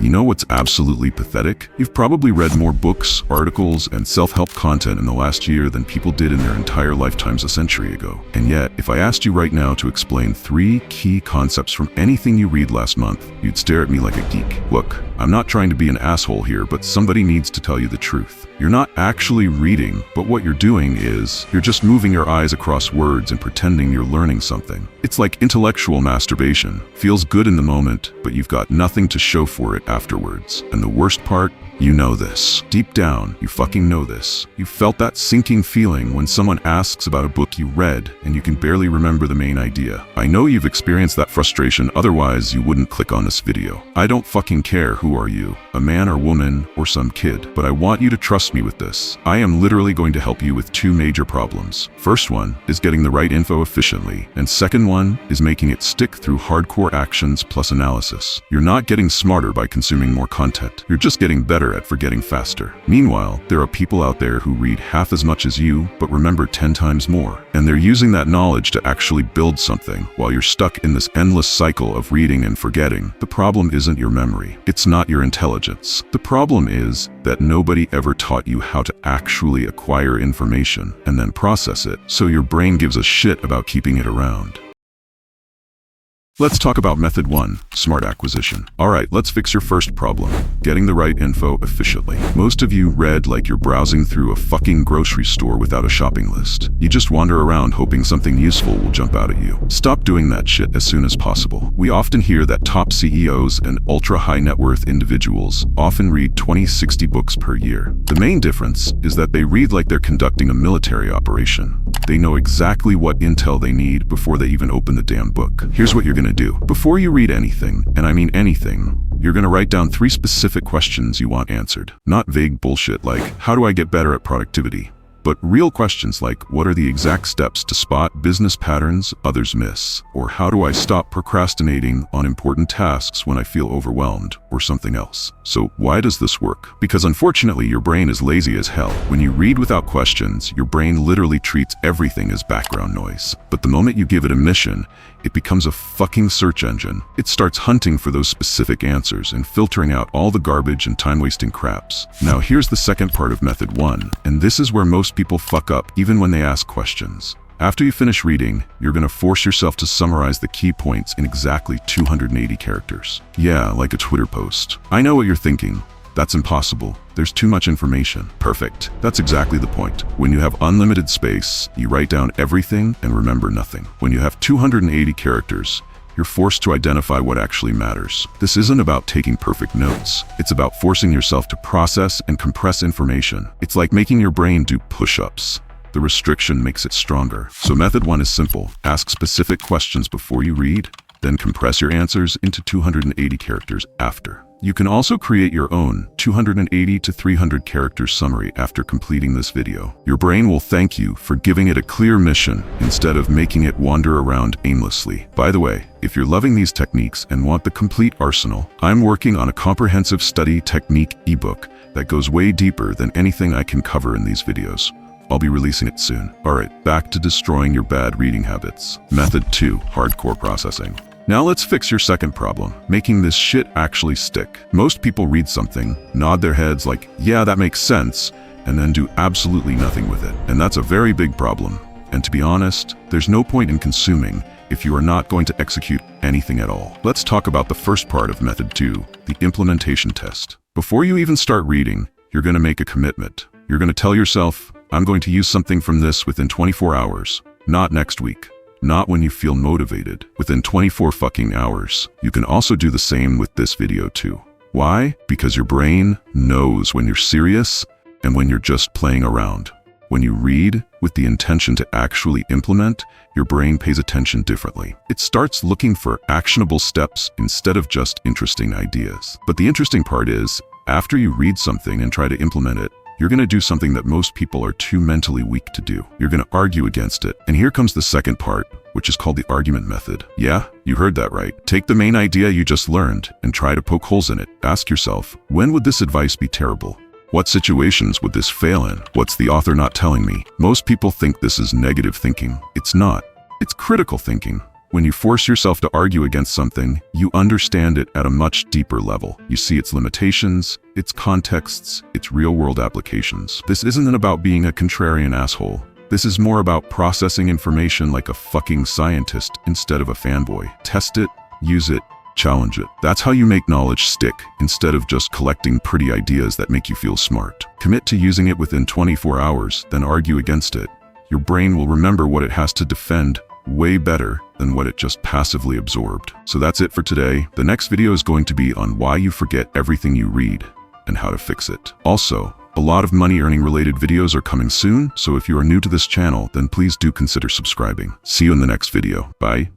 You know what's absolutely pathetic? You've probably read more books, articles, and self-help content in the last year than people did in their entire lifetimes a century ago. And yet, if I asked you right now to explain 3 key concepts from anything you read last month, you'd stare at me like a geek. Look, I'm not trying to be an asshole here, but somebody needs to tell you the truth. You're not actually reading, but what you're doing is, you're just moving your eyes across words and pretending you're learning something. It's like intellectual masturbation. Feels good in the moment, but you've got nothing to show for it afterwards. And the worst part? You know this. Deep down, you fucking know this. You felt that sinking feeling when someone asks about a book you read and you can barely remember the main idea. I know you've experienced that frustration, otherwise you wouldn't click on this video. I don't fucking care who are you, a man or woman or some kid, but I want you to trust me with this. I am literally going to help you with 2 major problems. First one is getting the right info efficiently, and second one is making it stick through hardcore actions plus analysis. You're not getting smarter by consuming more content. You're just getting better at forgetting faster. Meanwhile, there are people out there who read half as much as you, but remember 10 times more. And they're using that knowledge to actually build something, while you're stuck in this endless cycle of reading and forgetting. The problem isn't your memory. It's not your intelligence. The problem is that nobody ever taught you how to actually acquire information and then process it, so your brain gives a shit about keeping it around. Let's talk about method 1, smart acquisition. Alright, let's fix your first problem, getting the right info efficiently. Most of you read like you're browsing through a fucking grocery store without a shopping list. You just wander around hoping something useful will jump out at you. Stop doing that shit as soon as possible. We often hear that top CEOs and ultra-high net worth individuals often read 20-60 books per year. The main difference is that they read like they're conducting a military operation. They know exactly what intel they need before they even open the damn book. Here's what you're gonna do. Before you read anything, and I mean anything, you're gonna write down 3 specific questions you want answered. Not vague bullshit like, how do I get better at productivity? But real questions like, what are the exact steps to spot business patterns others miss? Or how do I stop procrastinating on important tasks when I feel overwhelmed? Or something else. So why does this work? Because unfortunately your brain is lazy as hell. When you read without questions, your brain literally treats everything as background noise. But the moment you give it a mission, it becomes a fucking search engine. It starts hunting for those specific answers and filtering out all the garbage and time-wasting craps. Now here's the second part of method 1, and this is where most people fuck up even when they ask questions. After you finish reading, you're gonna force yourself to summarize the key points in exactly 280 characters. Yeah, like a Twitter post. I know what you're thinking. That's impossible. There's too much information. Perfect. That's exactly the point. When you have unlimited space, you write down everything and remember nothing. When you have 280 characters, you're forced to identify what actually matters. This isn't about taking perfect notes. It's about forcing yourself to process and compress information. It's like making your brain do push-ups. The restriction makes it stronger. So method 1 is simple. Ask specific questions before you read, then compress your answers into 280 characters after. You can also create your own 280 to 300 character summary after completing this video. Your brain will thank you for giving it a clear mission instead of making it wander around aimlessly. By the way, if you're loving these techniques and want the complete arsenal, I'm working on a comprehensive study technique ebook that goes way deeper than anything I can cover in these videos. I'll be releasing it soon. Alright, back to destroying your bad reading habits. Method 2, hardcore processing. Now let's fix your second problem, making this shit actually stick. Most people read something, nod their heads like, yeah, that makes sense, and then do absolutely nothing with it. And that's a very big problem. And to be honest, there's no point in consuming if you are not going to execute anything at all. Let's talk about the first part of method 2, the implementation test. Before you even start reading, you're going to make a commitment. You're going to tell yourself, I'm going to use something from this within 24 hours, not next week. Not when you feel motivated, within 24 fucking hours. You can also do the same with this video too. Why? Because your brain knows when you're serious and when you're just playing around. When you read with the intention to actually implement, your brain pays attention differently. It starts looking for actionable steps instead of just interesting ideas. But the interesting part is, after you read something and try to implement it, you're going to do something that most people are too mentally weak to do. You're going to argue against it. And here comes the second part, which is called the argument method. Yeah, you heard that right. Take the main idea you just learned and try to poke holes in it. Ask yourself, when would this advice be terrible? What situations would this fail in? What's the author not telling me? Most people think this is negative thinking. It's not. It's critical thinking. When you force yourself to argue against something, you understand it at a much deeper level. You see its limitations, its contexts, its real-world applications. This isn't about being a contrarian asshole. This is more about processing information like a fucking scientist instead of a fanboy. Test it, use it, challenge it. That's how you make knowledge stick, instead of just collecting pretty ideas that make you feel smart. Commit to using it within 24 hours, then argue against it. Your brain will remember what it has to defend way better than what it just passively absorbed. So that's it for today. The next video is going to be on why you forget everything you read and how to fix it. Also, a lot of money earning related videos are coming soon, so if you are new to this channel, then please do consider subscribing. See you in the next video. Bye.